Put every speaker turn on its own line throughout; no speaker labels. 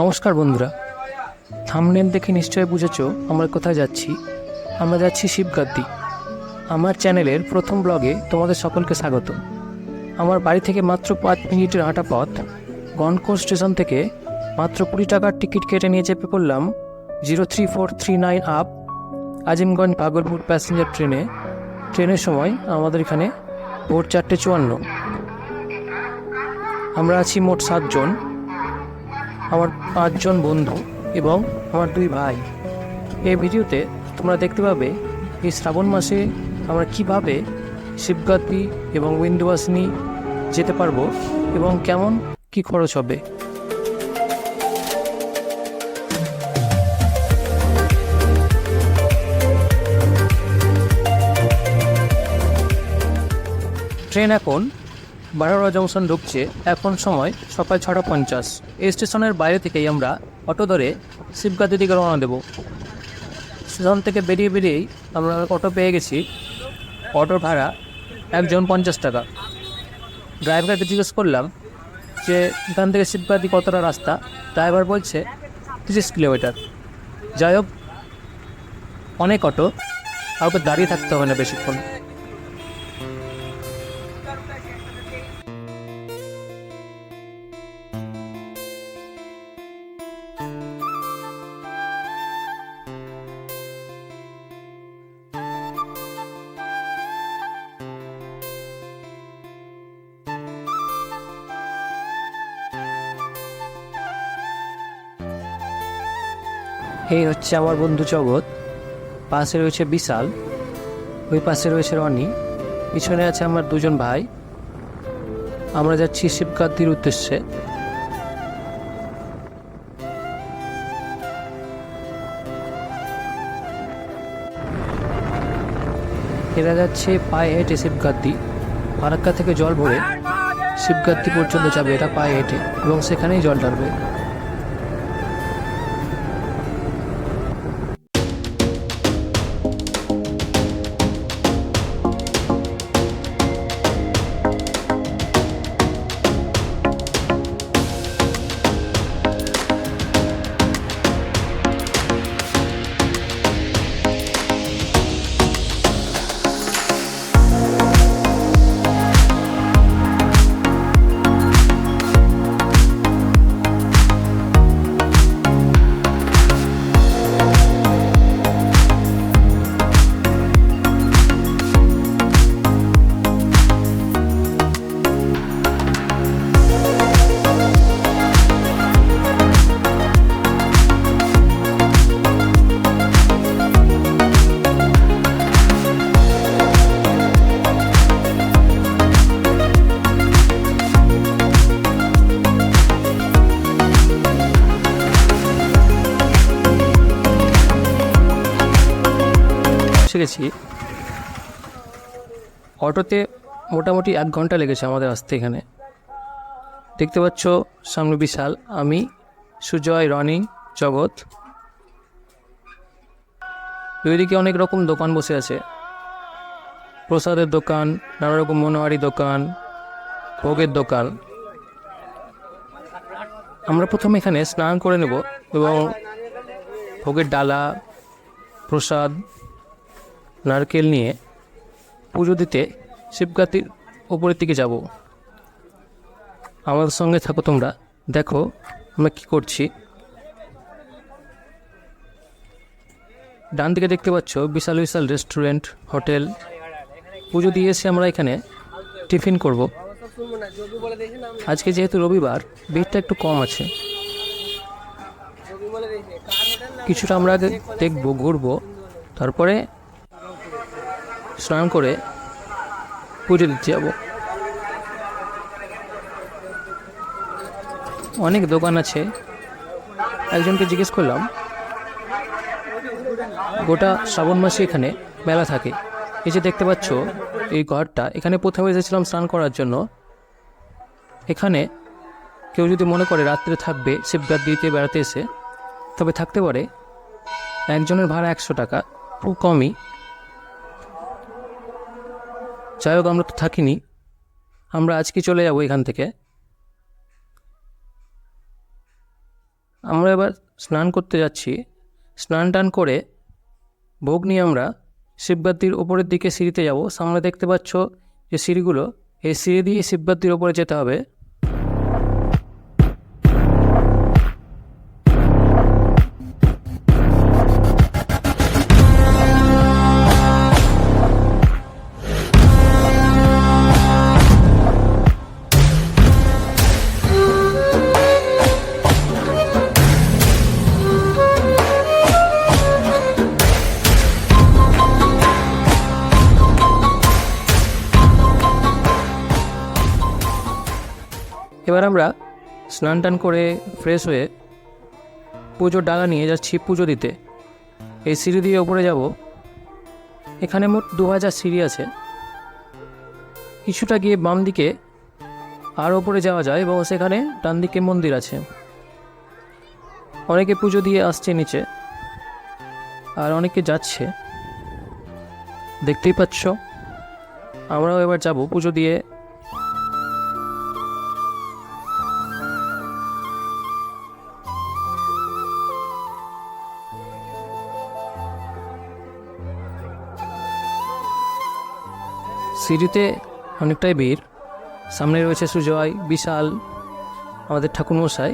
নমস্কার বন্ধুরা, থাম্বনেল দেখে নিশ্চয়ই বুঝেছো আমরা কোথায় যাচ্ছি। আমরা যাচ্ছি শিবগাদ্দি। আমার চ্যানেলের প্রথম ব্লগে তোমাদের সকলকে স্বাগত। আমার বাড়ি থেকে মাত্র 5 মিনিটের হাঁটা পথ। গনপুর স্টেশন থেকে মাত্র 20 টাকার টিকিট কেটে নিয়ে চেপে পড়লাম 03439 আপ আজিমগঞ্জ ভাগলপুর প্যাসেঞ্জার ট্রেনে। ট্রেনের সময় আমাদের এখানে ভোর 4:54। আমরা আছি মোট 7 জন। আমার 5 জন বন্ধু এবং আমার 2 ভাই। এই ভিডিওতে তোমরা দেখতে পাবে এই শ্রাবণ মাসে আমরা কিভাবে শিবগাদ্দি এবং বিন্ধ্যবাসিনী যেতে পারবো এবং কেমন কি খরচ হবে। ট্রেন এখন বারোরা জংশন ঢুকছে। এখন সময় সকাল 6:50। এই স্টেশনের বাইরে থেকেই আমরা অটো ধরে শিবগাদ্দি দিকে রওনা দেব। স্টেশন থেকে বেরিয়েই আমরা অটো পেয়ে গেছি। অটোর ভাড়া একজন 50 টাকা। ড্রাইভারকে জিজ্ঞেস করলাম যে এখান থেকে শিবগাদ্দি কতটা রাস্তা। ড্রাইভার বলছে 30 কিলোমিটার। যাই হোক, অনেক অটো, কাউকে দাঁড়িয়ে থাকতে হবে না বেশিক্ষণ। এই হচ্ছে আমার বন্ধু জগৎ, পাশে রয়েছে বিশাল, ওই পাশে রয়েছে রনি, পিছনে আছে আমার 2 জন ভাই। আমরা যাচ্ছি শিবগাদ্দির উদ্দেশ্যে। এরা যাচ্ছে পায়ে হেঁটে শিবগাদ্দি। ফারাক্কা থেকে জল ভরে শিবগাদ্দি পর্যন্ত যাবে এটা পায়ে হেঁটে এবং সেখানেই জল ঢালবে। গেছি অটোতে মোটামুটি 1 ঘন্টা লেগেছে আমাদের আসতে এখানে। দেখতে পাচ্ছ সামনে বিশাল, আমি, সুজয়, রনি, জগৎ। ওইদিকে অনেক রকম দোকান বসে আছে, প্রসাদের দোকান, নানা রকম মনোহারি দোকান, ভোগের দোকান। আমরা প্রথমে এখানে স্নান করে নেব এবং ভোগের ডালা, প্রসাদ, নারকেল নিয়ে পুজো দিতে শিবগাদ্দির ওপরের দিকে যাব। আমাদের সঙ্গে থাকো তোমরা, দেখো আমরা কী করছি। ডান দিকে দেখতে পাচ্ছ বিশাল বিশাল রেস্টুরেন্ট, হোটেল। পুজো দিয়ে এসে আমরা এখানে টিফিন করব। আজকে যেহেতু রবিবার, ভিড়টা একটু কম আছে। কিছুটা আমরা আগে দেখবো, ঘুরবো, তারপরে স্নান করে পুজো দিতে যাব। অনেক দোকান আছে। একজনকে জিজ্ঞেস করলাম, গোটা শ্রাবণ মাসে এখানে মেলা থাকে। এই যে দেখতে পাচ্ছ এই ঘরটা, এখানে প্রথমে এসেছিলাম স্নান করার জন্য। এখানে কেউ যদি মনে করে রাত্রে থাকবে শিবগাদ্দিতে বেড়াতে এসে, তবে থাকতে পারে। একজনের ভাড়া 100 টাকা, খুব কমই। যাই হোক, আমরা তো থাকিনি, আমরা আজকে চলে যাব এখান থেকে। আমরা এবার স্নান করতে যাচ্ছি। স্নান টান করে ভোগ নিয়ে আমরা শিবগাদ্দির ওপরের দিকে সিঁড়িতে যাব। সামনে দেখতে পাচ্ছ যে সিঁড়িগুলো, এই সিঁড়ি দিয়ে শিবগাদ্দির ওপরে যেতে হবে। এবার আমরা স্নান টান করে ফ্রেশ হয়ে পুজোর ডালা নিয়ে যাচ্ছি পুজো দিতে। এই সিঁড়ি দিয়ে ওপরে যাব। এখানে মোট 2000 সিঁড়ি আছে। কিছুটা গিয়ে বাম দিকে আর ওপরে যাওয়া যায় এবং সেখানে ডান দিকে মন্দির আছে। অনেকে পুজো দিয়ে আসছে নিচে, আর অনেকে যাচ্ছে, দেখতেই পাচ্ছ। আমরাও এবার যাব পুজো দিয়ে। সিঁড়িতে অনেকটাই ভিড়। সামনে রয়েছে সুজয়, বিশাল, আমাদের ঠাকুরমশাই।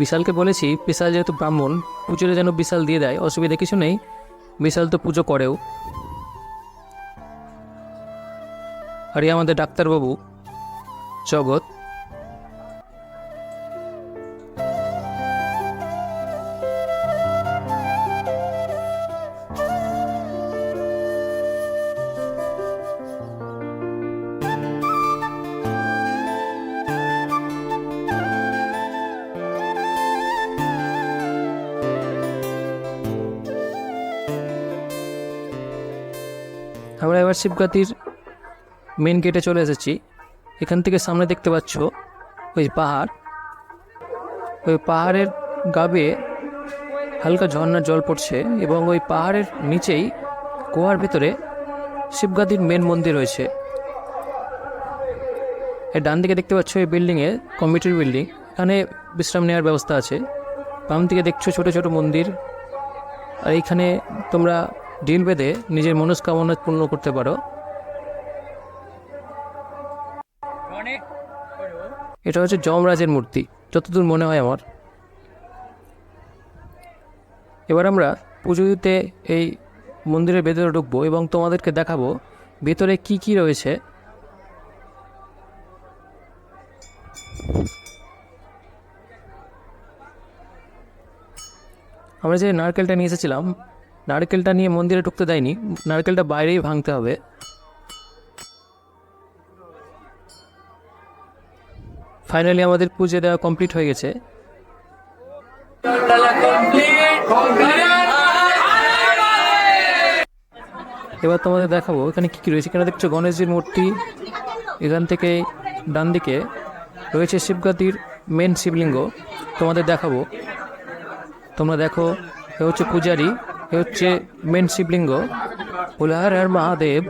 বিশালকে বলেছি, বিশাল যেহেতু ব্রাহ্মণ, পুজোটা যেন বিশাল দিয়ে দেয়, অসুবিধা কিছু নেই, বিশাল তো পুজো করেও। আর এই আমাদের ডাক্তারবাবু জগৎ। আমরা এবার শিবগাদ্দির মেন গেটে চলে এসেছি। এখান থেকে সামনে দেখতে পাচ্ছ ওই পাহাড়। ওই পাহাড়ের গা বেয়ে হালকা ঝর্ণার জল পড়ছে এবং ওই পাহাড়ের নিচেই গুহার ভেতরে শিবগাদ্দির মেন মন্দির রয়েছে। এর ডান দিকে দেখতে পাচ্ছ এই বিল্ডিংয়ে কমিটির বিল্ডিং, এখানে বিশ্রাম নেওয়ার ব্যবস্থা আছে। বাম দিকে দেখছো ছোট ছোট মন্দির। আর এইখানে তোমরা ডিল বেঁধে নিজের মনস্কামনা পূর্ণ করতে পারো। এটা হচ্ছে যমরাজের মূর্তি, যতদূর মনে হয় আমার। এবার আমরা পুজো দিতে এই মন্দিরের ভেতরে ঢুকবো এবং তোমাদেরকে দেখাবো ভেতরে কি কি রয়েছে। আমরা যে নারকেলটা নিয়ে এসেছিলাম, নারকেলটা নিয়ে মন্দিরে ঢুকতে দেয়নি, নারকেলটা বাইরেই ভাঙতে হবে। ফাইনালি আমাদের পুজো দেওয়া কমপ্লিট হয়ে গেছে। এবার তোমাদের দেখাবো এখানে কী কী রয়েছে। এখানে দেখছো গণেশজির মূর্তি। এখান থেকে ডান দিকে রয়েছে শিবগাদ্দির মেন শিবলিঙ্গ, তোমাদের দেখাবো। তোমরা দেখো, এ হচ্ছে পূজারি, এ হচ্ছে মেন শিবলিঙ্গ। হর হর মহাদেব।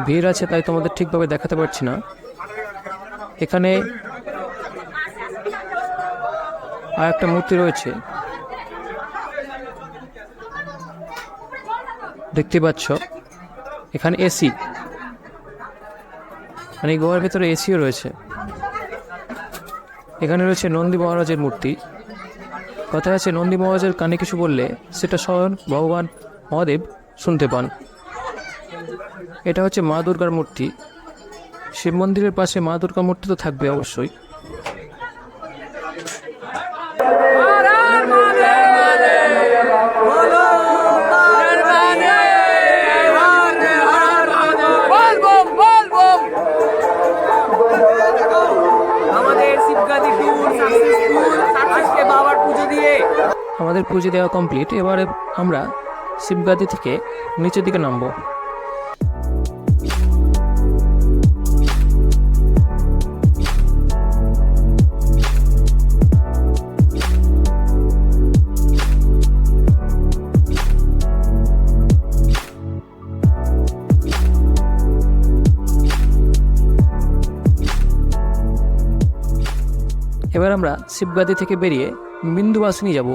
ভিড় আছে তাই তোমাদের ঠিকভাবে দেখাতে পারছি না। এখানে আর একটা মূর্তি রয়েছে, দেখতে পাচ্ছ। এখানে এসি, মানে গোয়ার ভেতরে এসিও রয়েছে। এখানে রয়েছে নন্দী মহারাজের মূর্তি। কথা আছে, নন্দী মহারাজের কানে কিছু বললে সেটা স্বয়ং ভগবান মহাদেব শুনতে পান। এটা হচ্ছে মা দুর্গার মূর্তি। শিব মন্দিরের পাশে মা দুর্গার মূর্তি তো থাকবে অবশ্যই। আমাদের পুজো দেওয়া কমপ্লিট। এবারে আমরা শিবগাদ্দি থেকে নিচের দিকে নামবো। এবার আমরা শিবগাদি থেকে বেরিয়ে বিন্দুবাসিনী যাব।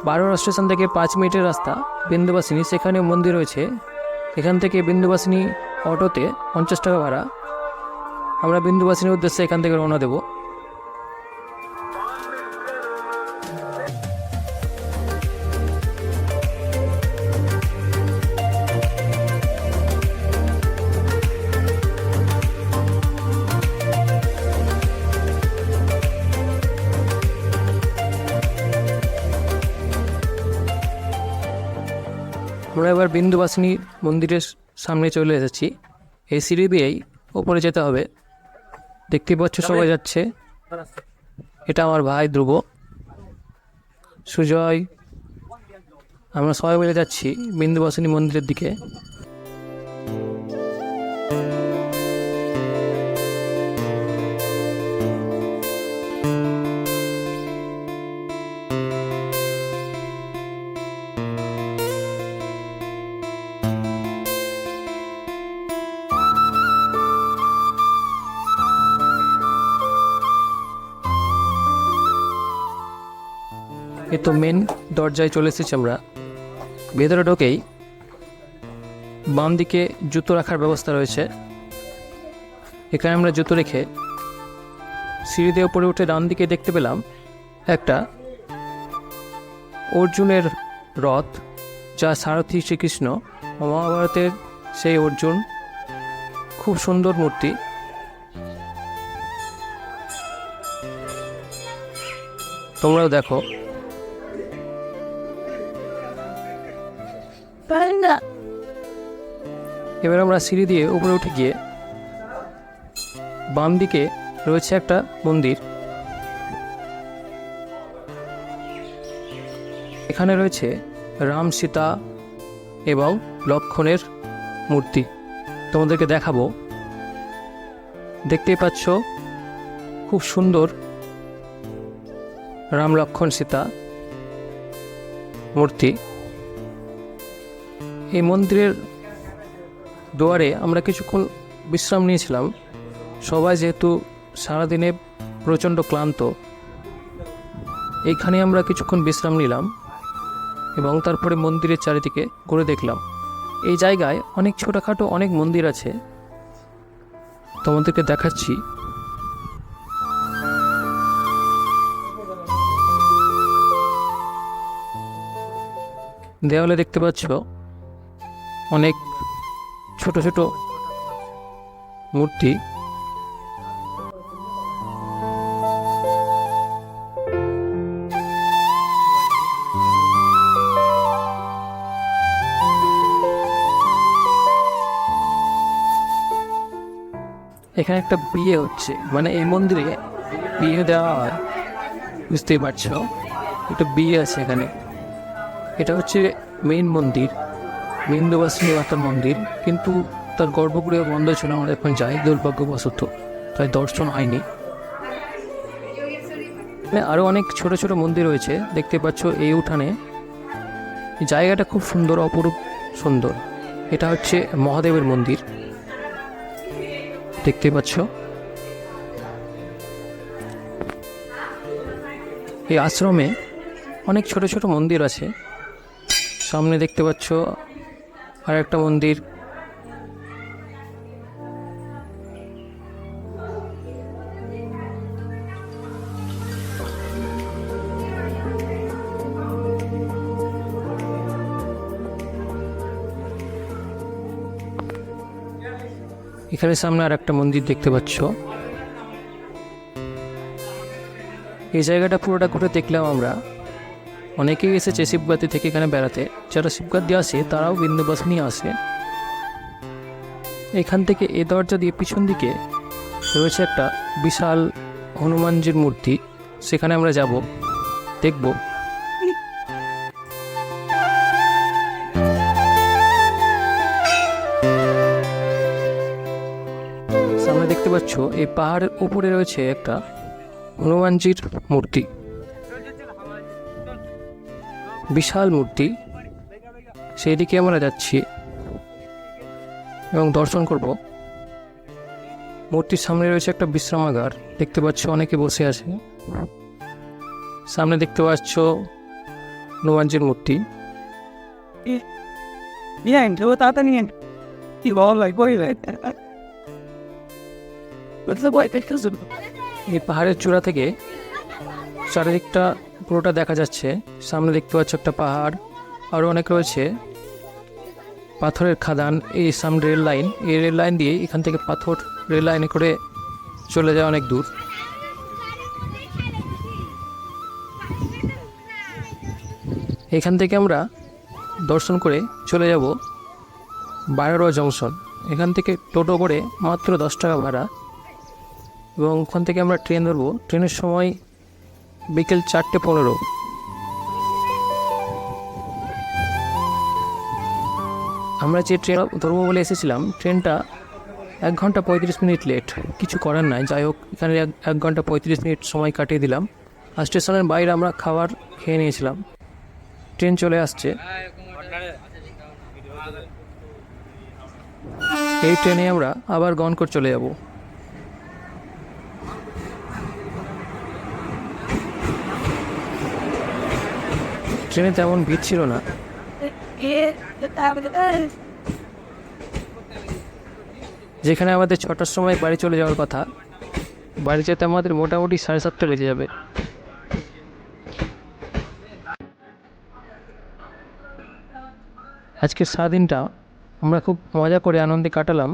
বারোরা স্টেশন থেকে 5 মিনিটের রাস্তা বিন্দুবাসিনী, সেখানে মন্দির রয়েছে। এখান থেকে বিন্দুবাসিনী অটোতে 50 টাকা ভাড়া। আমরা বিন্দুবাসিনীর উদ্দেশ্যে এখান থেকে রওনা দেব। আমরা এবার বিন্দুবাসিনী মন্দিরের সামনে চলে এসেছি। এই সিঁড়ি দিয়েই ওপরে যেতে হবে। দেখতে পাচ্ছ সবাই যাচ্ছে। এটা আমার ভাই ধ্রুব, সুজয়, আমরা সবাই মিলে যাচ্ছি বিন্দুবাসিনী মন্দিরের দিকে। এ তো মেন দরজায় চলে এসেছি আমরা। ভেতরে ঢোকেই বাম দিকে জুতো রাখার ব্যবস্থা রয়েছে। এখানে আমরা জুতো রেখে সিঁড়ি দিয়ে উপরে উঠে ডান দিকে দেখতে পেলাম একটা অর্জুনের রথ, যা সারথি শ্রীকৃষ্ণ, মহাভারতের সেই অর্জুন। খুব সুন্দর মূর্তি। তোমরাও দেখো। এবার আমরা সিঁড়ি দিয়ে উপরে উঠে গিয়ে বাম দিকে রয়েছে একটা মন্দির। এখানে রয়েছে রাম, সীতা এবং লক্ষ্মণের মূর্তি। তোমাদেরকে দেখাবো। দেখতেই পাচ্ছ খুব সুন্দর রাম, লক্ষ্মণ, সীতা মূর্তি। এই মন্দিরের দুয়ারে আমরা কিছুক্ষণ বিশ্রাম নিয়েছিলাম। সবাই যেহেতু সারাদিনে প্রচণ্ড ক্লান্ত, এইখানে আমরা কিছুক্ষণ বিশ্রাম নিলাম এবং তারপরে মন্দিরের চারিদিকে ঘুরে দেখলাম। এই জায়গায় অনেক ছোটোখাটো অনেক মন্দির আছে, তোমাদেরকে দেখাচ্ছি। দেওয়ালে দেখতে পাচ্ছ অনেক ছোট ছোট মূর্তি। এখানে একটা বিয়ে হচ্ছে, মানে এই মন্দিরে বিয়ে দেওয়া হয়, বুঝতেই পারছো। একটা বিয়ে আছে এখানে। এটা হচ্ছে মেইন মন্দির, বিন্দুবাসিনী মাতার মন্দির, কিন্তু তার গর্ভগৃহ বন্ধ ছিল। আমরা এখন যাই দুর্ভাগ্যবশত, তাই দর্শন হয়নি। আরও অনেক ছোট ছোট মন্দির রয়েছে, দেখতে পাচ্ছ এই উঠানে। জায়গাটা খুব সুন্দর, অপরূপ সুন্দর। এটা হচ্ছে মহাদেবের মন্দির, দেখতে পাচ্ছ। এই আশ্রমে অনেক ছোট ছোট মন্দির আছে। সামনে দেখতে পাচ্ছ আর একটা মন্দির। এখানে সামনে আর একটা মন্দির দেখতে পাচ্ছ। এই জায়গাটা পুরোটা ঘুরে দেখলাম আমরা। অনেকেই এসেছে শিবগাতি থেকে এখানে বেড়াতে। যারা শিবগাতি আসে তারাও বিন্দুবাসিনী আসে। এখান থেকে এ দরজা দিয়ে পিছন দিকে রয়েছে একটা বিশাল হনুমানজির মূর্তি, সেখানে আমরা যাব, দেখব। সামনে দেখতে পাচ্ছ এই পাহাড়ের উপরে রয়েছে একটা হনুমানজির মূর্তি, বিশাল মূর্তি। সেই দিকে আমরা যাচ্ছি এবং দর্শন করব। মূর্তির সামনে রয়েছে একটা বিশ্রামাগার, দেখতে পাচ্ছ অনেকে বসে আছে। সামনে দেখতে পাচ্ছ হনুমানজির মূর্তি। এই পাহাড়ের চূড়া থেকে চারিদিকটা পুরোটা দেখা যাচ্ছে। সামনে দেখতে পাচ্ছ একটা পাহাড়, আরও অনেক রয়েছে পাথরের খাদান। এই সামনে রেল লাইন, এই রেল লাইন দিয়ে এখান থেকে পাথর রেল লাইনে করে চলে যায় অনেক দূর। এখান থেকে আমরা দর্শন করে চলে যাব বারোয়া জংশন। এখান থেকে টোটো করে মাত্র 10 টাকা ভাড়া, এবং ওখান থেকে আমরা ট্রেন ধরবো। ট্রেনের সময় বিকেল 4:15। আমরা যে ট্রেন ধরবো বলে এসেছিলাম, ট্রেনটা 1 ঘন্টা 35 মিনিট লেট। কিছু করার নাই, যাই হোক এখানে 1 ঘন্টা 35 মিনিট সময় কাটিয়ে দিলাম। আর স্টেশনের বাইরে আমরা খাবার খেয়ে নিয়েছিলাম। ট্রেন চলে আসছে। এই ট্রেনে আমরা আবার গনকর চলে যাব। ট্রেনে তেমন ভিড় ছিল না। যেখানে আমাদের 6টার সময় বাড়ি চলে যাওয়ার কথা, বাড়ি যেতে আমাদের মোটামুটি 7:30 বেজে যাবে। আজকের সারাদিনটা আমরা খুব মজা করে আনন্দে কাটালাম।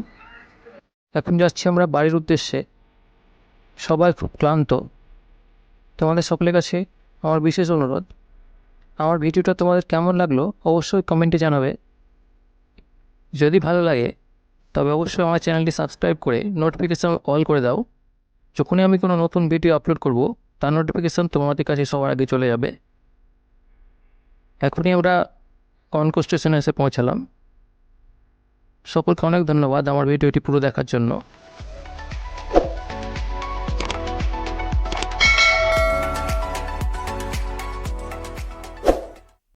এখন যাচ্ছি আমরা বাড়ির উদ্দেশ্যে। সবাই খুব ক্লান্ত। তোমাদের সকলের কাছে আমার বিশেষ অনুরোধ, আমার ভিডিওটা তোমাদের কেমন লাগলো অবশ্যই কমেন্টে জানাবে। যদি ভালো লাগে তবে অবশ্যই আমার চ্যানেলটি সাবস্ক্রাইব করে নোটিফিকেশান অল করে দাও। যখনই আমি কোনো নতুন ভিডিও আপলোড করব তার নোটিফিকেশান তোমাদের কাছে সবার আগে চলে যাবে। এখনই আমরা কনকর স্টেশনে এসে পৌঁছালাম। সকলকে অনেক ধন্যবাদ আমার ভিডিওটি পুরো দেখার জন্য।